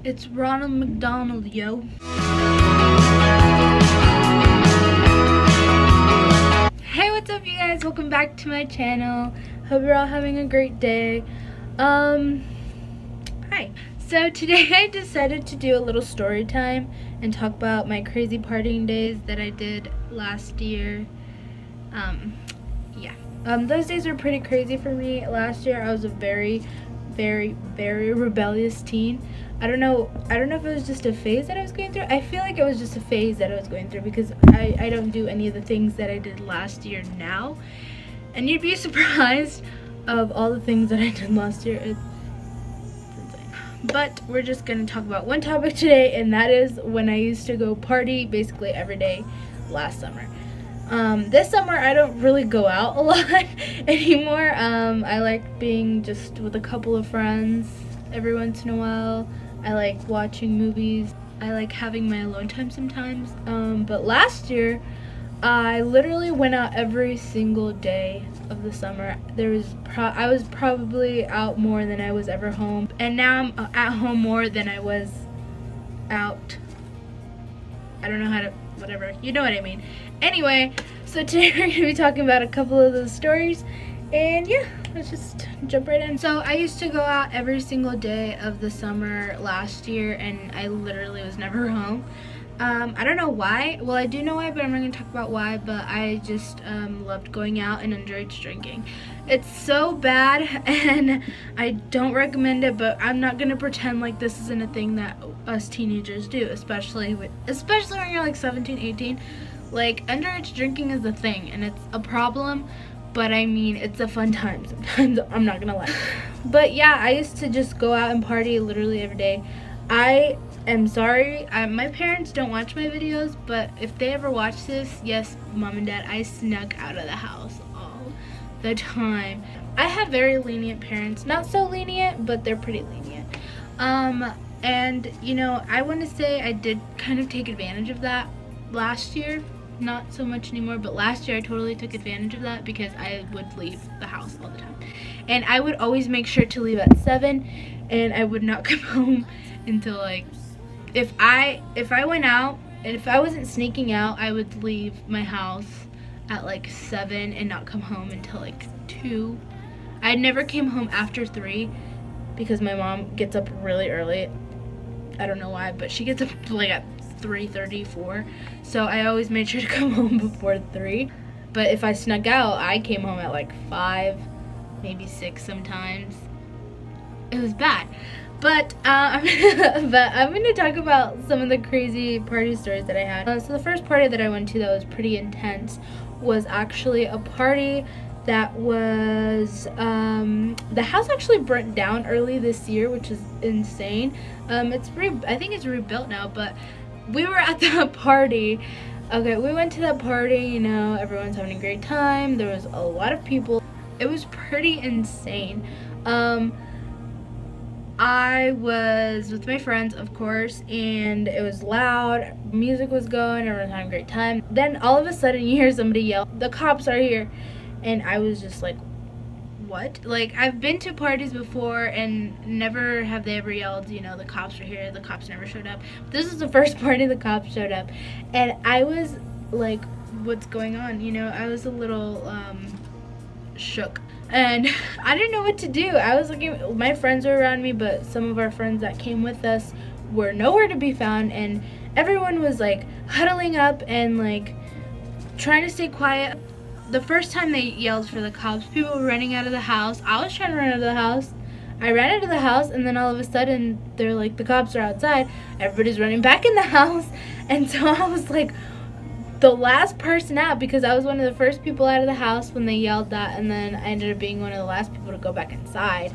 It's Ronald McDonald, yo. Hey, what's up, you guys? Welcome back to my channel. Hope you're all having a great day. Hi. So today I decided to do a little story time and talk about my crazy partying days that I did last year. Those days were pretty crazy for me. Last year I was a very rebellious teen. I don't know if it was just a phase that I was going through. I feel like it was just a phase that I was going through because I don't do any of the things that I did last year now. And you'd be surprised of all the things that I did last year. It's insane. But we're just going to talk about one topic today, and that is when I used to go party basically every day last summer. This summer I don't really go out a lot anymore. I like being just with a couple of friends every once in a while. I like watching movies. I like having my alone time sometimes. But last year I literally went out every single day of the summer. I was probably out more than I was ever home, and now I'm at home more than I was out. I don't know how to, whatever, you know what I mean. Anyway, so today we're going to be talking about a couple of those stories, and yeah, let's just jump right in. So I used to go out every single day of the summer last year, and I literally was never home. I don't know why. Well, I do know why, but I'm not going to talk about why, but I just loved going out and underage drinking. It's so bad, and I don't recommend it, but I'm not going to pretend like this isn't a thing that us teenagers do, especially when you're like 17, 18. Like, underage drinking is a thing, and it's a problem, but I mean, it's a fun time sometimes. I'm not going to lie. But yeah, I used to just go out and party literally every day. I'm sorry, my parents don't watch my videos, but if they ever watch this, yes, mom and dad, I snuck out of the house all the time. I have very lenient parents. Not so lenient, but they're pretty lenient. And, you know, I want to say I did kind of take advantage of that last year. Not so much anymore, but last year I totally took advantage of that because I would leave the house all the time. And I would always make sure to leave at 7, and I would not come home until like, if I went out, and if I wasn't sneaking out, I would leave my house at like 7 and not come home until like 2. I never came home after 3 because my mom gets up really early. I don't know why, but she gets up like at 3:30, 4. So I always made sure to come home before 3. But if I snuck out, I came home at like 5, maybe 6 sometimes. It was bad. But I'm going to talk about some of the crazy party stories that I had. So the first party that I went to that was pretty intense was actually a party that was, the house actually burnt down early this year, which is insane. I think it's rebuilt now, but we were at the party. Okay, we went to that party, you know, everyone's having a great time. There was a lot of people. It was pretty insane. I was with my friends, of course, and it was loud, music was going, everyone was having a great time. Then all of a sudden you hear somebody yell, "The cops are here," and I was just like, what? Like, I've been to parties before and never have they ever yelled, you know, "The cops are here," the cops never showed up. This is the first party the cops showed up, and I was like, what's going on? You know, I was a little shook. And I didn't know what to do. I was looking, my friends were around me, but some of our friends that came with us were nowhere to be found, and everyone was like huddling up and like trying to stay quiet. The first time they yelled for the cops, people were running out of the house. I was trying to run out of the house. I ran out of the house, and then all of a sudden they're like, "The cops are outside." Everybody's running back in the house, and so I was like the last person out because I was one of the first people out of the house when they yelled that, and then I ended up being one of the last people to go back inside.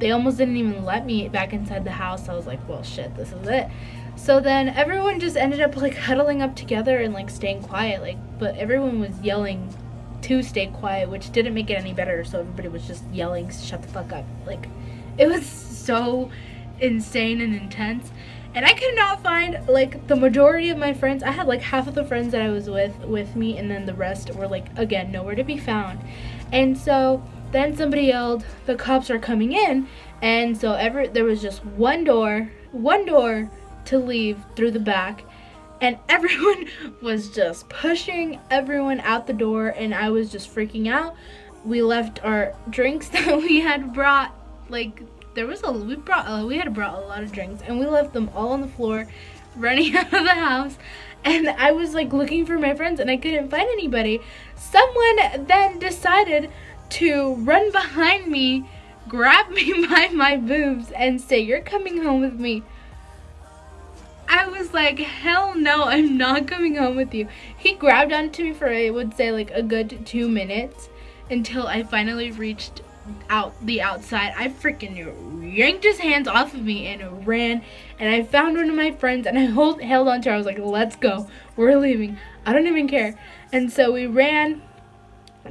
They almost didn't even let me back inside the house. I was like, well, shit, this is it. So then everyone just ended up like huddling up together and like staying quiet, like, but everyone was yelling to stay quiet, which didn't make it any better. So everybody was just yelling, "Shut the fuck up." Like, it was so insane and intense. And I could not find, like, the majority of my friends. I had, like, half of the friends that I was with me, and then the rest were, like, again, nowhere to be found. And so Then somebody yelled, "The cops are coming in." And so there was just one door to leave through the back, and everyone was just pushing everyone out the door, and I was just freaking out. We left our drinks that we had brought, like we had brought a lot of drinks, and we left them all on the floor, running out of the house. And I was like looking for my friends and I couldn't find anybody. Someone then decided to run behind me, grab me by my boobs, and say, "You're coming home with me." I was like, hell no, I'm not coming home with you. He grabbed onto me for, I would say, like a good 2 minutes until I finally reached the outside. I freaking yanked his hands off of me and ran, and I found one of my friends and I held onto her. I was like, "Let's go, we're leaving, I don't even care." And so we ran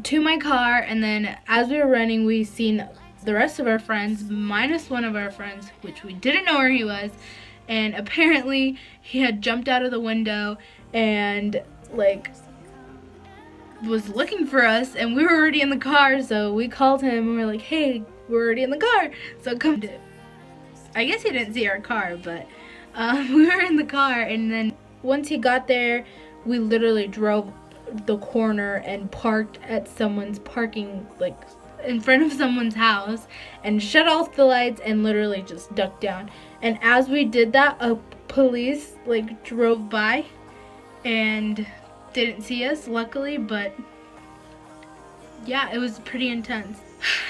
to my car, and then as we were running, we seen the rest of our friends minus one of our friends, which we didn't know where he was. And apparently he had jumped out of the window and like was looking for us, and we were already in the car. So we called him and we were like, "Hey, we're already in the car, so come to." I guess he didn't see our car, but we were in the car. And then once he got there, we literally drove the corner and parked at someone's parking, like in front of someone's house, and shut off the lights and literally just ducked down. And as we did that, a police like drove by and didn't see us, luckily, but yeah, it was pretty intense.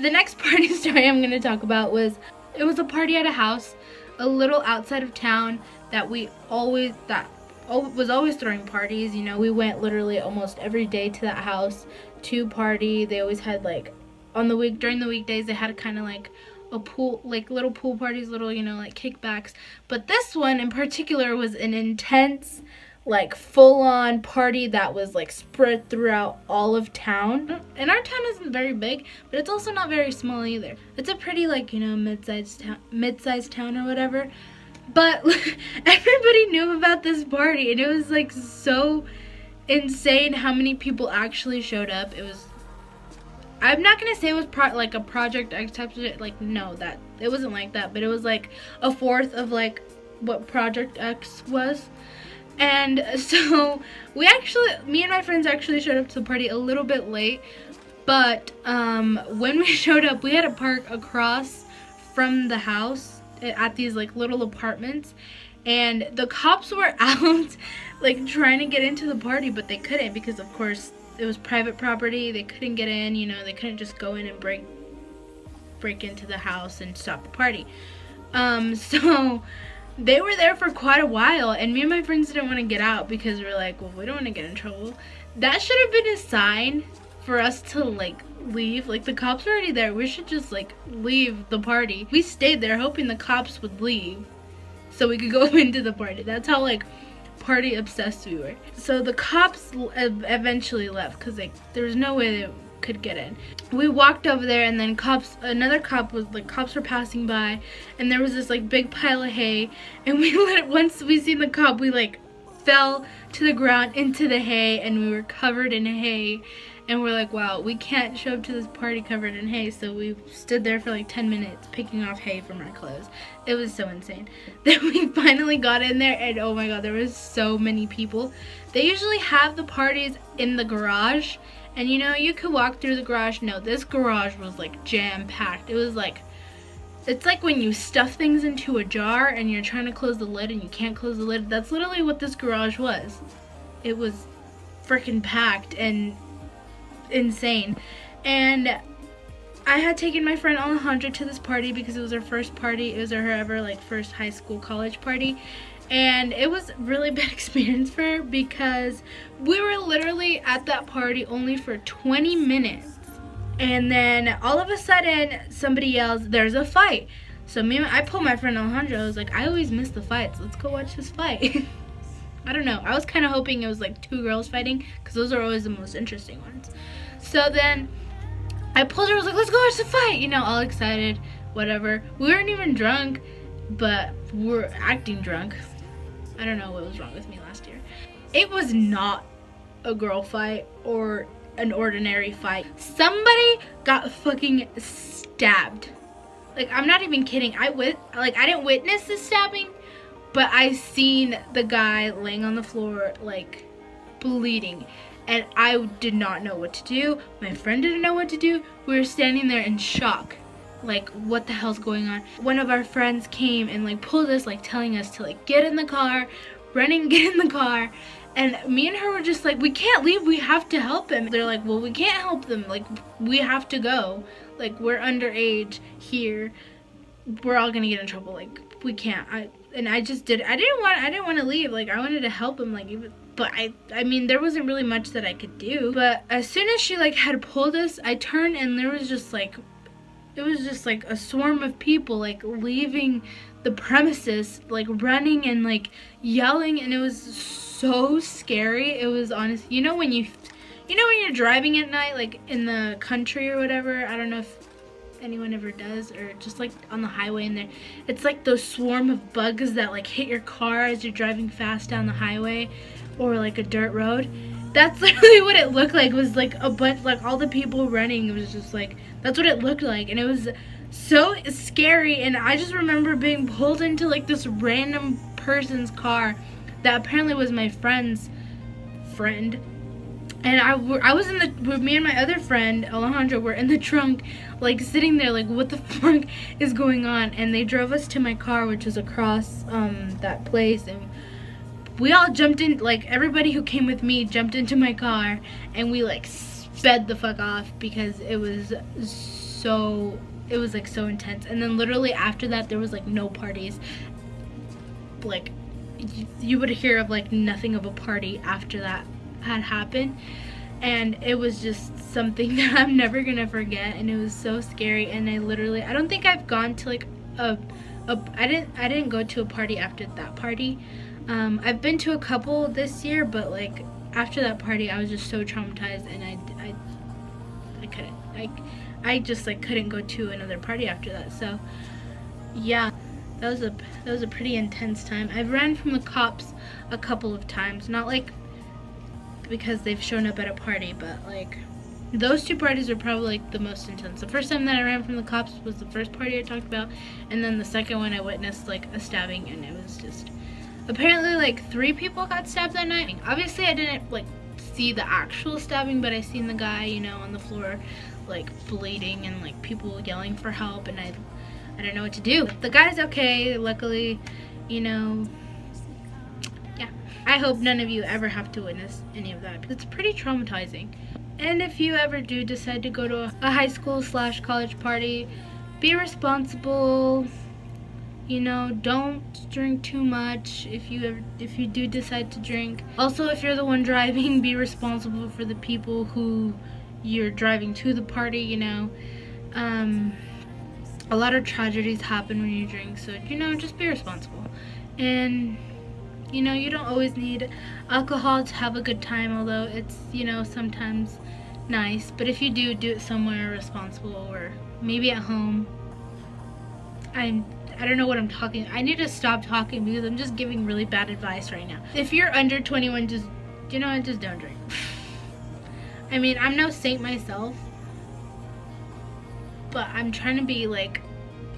The next party story I'm going to talk about was a party at a house a little outside of town that was always throwing parties. You know, we went literally almost every day to that house to party. They always had like during the weekdays they had kind of like a pool, like little pool parties, little, you know, like kickbacks. But this one in particular was an intense, like full-on party that was like spread throughout all of town. And our town isn't very big, but it's also not very small either. It's a pretty, like, you know, mid-sized town or whatever. But everybody knew about this party, and it was like so insane how many people actually showed up. It was, I'm not gonna say it was like a Project X type of shit, like, no, that it wasn't like that, but it was like a fourth of like what Project X was. And so me and my friends actually showed up to the party a little bit late, but when we showed up, we had to park across from the house at these like little apartments, and the cops were out like trying to get into the party, but they couldn't because of course it was private property. They couldn't get in, you know, they couldn't just go in and break into the house and stop the party. So they were there for quite a while, and me and my friends didn't want to get out because we were like, well, we don't want to get in trouble. That should have been a sign for us to like leave. Like, the cops were already there, we should just like leave the party. We stayed there hoping the cops would leave so we could go into the party. That's how like party obsessed we were. So the cops eventually left because like there was no way they could get in. We walked over there, and then cops were passing by, and there was this like big pile of hay, and once we seen the cop, we like fell to the ground into the hay, and we were covered in hay. And we're like, wow, we can't show up to this party covered in hay. So we stood there for like 10 minutes picking off hay from our clothes. It was so insane. Then we finally got in there, and oh my god, there was so many people. They usually have the parties in the garage, and you know, you could walk through the garage. No, this garage was like jam-packed. It was like, it's like when you stuff things into a jar and you're trying to close the lid and you can't close the lid. That's literally what this garage was. It was freaking packed and insane. And I had taken my friend Alejandra to this party because it was her first party. It was her ever like first high school college party, and it was a really bad experience for her because we were literally at that party only for 20 minutes, and then all of a sudden somebody yells, "There's a fight." So I pulled my friend Alejandra. I was like, I always miss the fights, let's go watch this fight. I don't know, I was kind of hoping it was like two girls fighting because those are always the most interesting ones. So then I pulled her, I was like, let's go watch the fight, you know, all excited, whatever. We weren't even drunk, but we were acting drunk. I don't know what was wrong with me last year. It was not a girl fight or an ordinary fight. Somebody got fucking stabbed. Like, I'm not even kidding. I didn't witness the stabbing, but I seen the guy laying on the floor, like, bleeding. And I did not know what to do. My friend didn't know what to do. We were standing there in shock. Like, what the hell's going on? One of our friends came and, like, pulled us, like, telling us to, like, get in the car, running, get in the car. And me and her were just like, we can't leave, we have to help him. They're like, well, we can't help them, like, we have to go. Like, we're underage here. We're all gonna get in trouble, like, we can't. I didn't want to leave, like, I wanted to help him, like, but I mean, there wasn't really much that I could do. But as soon as she, like, had pulled us, I turned and there was just, like, it was just, like, a swarm of people, like, leaving the premises, like, running and, like, yelling, and it was so scary. It was honest. You know when you're driving at night, like, in the country or whatever, I don't know if anyone ever does, or just, like, on the highway, and there, it's like those swarm of bugs that, like, hit your car as you're driving fast down the highway, or, like, a dirt road. That's literally what it looked like. It was, like, a bunch, like, all the people running. It was just, like, that's what it looked like. And it was so scary. And I just remember being pulled into, like, this random person's car that apparently was my friend's friend. And I was in the, me and my other friend, Alejandro, were in the trunk, like, sitting there, like, what the fuck is going on? And they drove us to my car, which was across that place. And we all jumped in, like, everybody who came with me jumped into my car, and we, like, sped the fuck off because it was like so intense. And then literally after that, there was, like, no parties. Like, you would hear of, like, nothing of a party after that had happened. And it was just something that I'm never gonna forget, and it was so scary. And I don't think I've gone to, like, I didn't go to a party after that party. I've been to a couple this year, but, like, after that party, I was just so traumatized, and I couldn't, I just, like, couldn't go to another party after that. So yeah, that was a pretty intense time. I've ran from the cops a couple of times, not, like, because they've shown up at a party, but, like, those two parties were probably, like, the most intense. The first time that I ran from the cops was the first party I talked about, and then the second one I witnessed, like, a stabbing, and it was just, apparently, like, 3 people got stabbed that night. Obviously, I didn't, like, see the actual stabbing, but I seen the guy, you know, on the floor, like, bleeding, and, like, people yelling for help, and I don't know what to do. The guy's okay, luckily, you know. Yeah, I hope none of you ever have to witness any of that, because it's pretty traumatizing. And if you ever do decide to go to a high school / college party, be responsible. You know, don't drink too much if you do decide to drink. Also, if you're the one driving, be responsible for the people who you're driving to the party, you know. A lot of tragedies happen when you drink, so, you know, just be responsible. And, you know, you don't always need alcohol to have a good time, although it's, you know, sometimes nice. But if you do it somewhere responsible, or maybe at home. I don't know what I'm talking. I need to stop talking because I'm just giving really bad advice right now. If you're under 21, just, you know, just don't drink. I mean, I'm no saint myself, but I'm trying to be, like,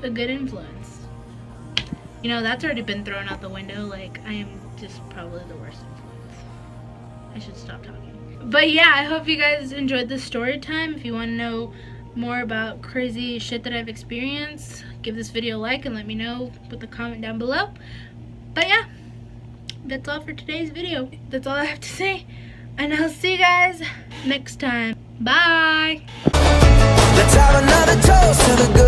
a good influence. You know, that's already been thrown out the window. Like, I am just probably the worst influence. I should stop talking. But yeah, I hope you guys enjoyed this story time. If you want to know more about crazy shit that I've experienced, give this video a like and let me know with a comment down below. But yeah, that's all for today's video. That's all I have to say, and I'll see you guys next time. Bye. Let's have another toast to the good.